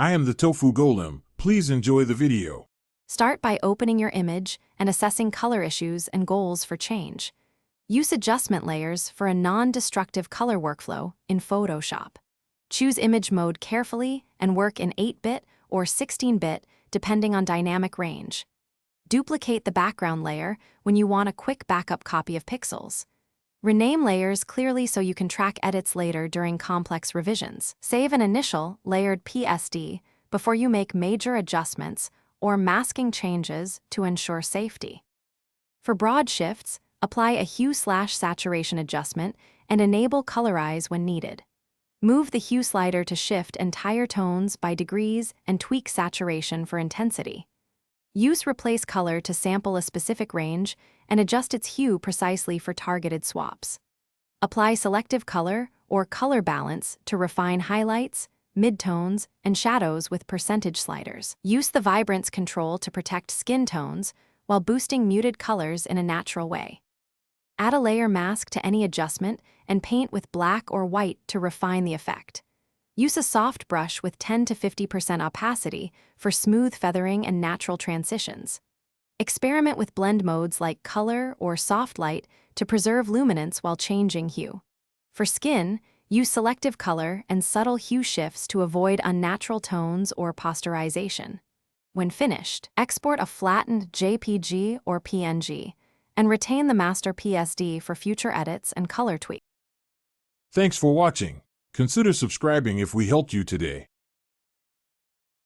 I am the Tofu Golem. Please enjoy the video. Start by opening your image and assessing color issues and goals for change. Use adjustment layers for a non-destructive color workflow in Photoshop. Choose image mode carefully and work in 8-bit or 16-bit depending on dynamic range. Duplicate the background layer when you want a quick backup copy of pixels. Rename layers clearly so you can track edits later during complex revisions. Save an initial layered PSD before you make major adjustments or masking changes to ensure safety. For broad shifts, apply a hue/saturation adjustment and enable colorize when needed. Move the hue slider to shift entire tones by degrees and tweak saturation for intensity. Use replace color to sample a specific range and adjust its hue precisely for targeted swaps. Apply selective color or color balance to refine highlights, midtones, and shadows with percentage sliders. Use the vibrance control to protect skin tones while boosting muted colors in a natural way. Add a layer mask to any adjustment and paint with black or white to refine the effect. Use a soft brush with 10 to 50% opacity for smooth feathering and natural transitions. Experiment with blend modes like color or soft light to preserve luminance while changing hue. For skin, use selective color and subtle hue shifts to avoid unnatural tones or posterization. When finished, export a flattened JPG or PNG and retain the master PSD for future edits and color tweaks. Thanks for watching. Consider subscribing if we helped you today.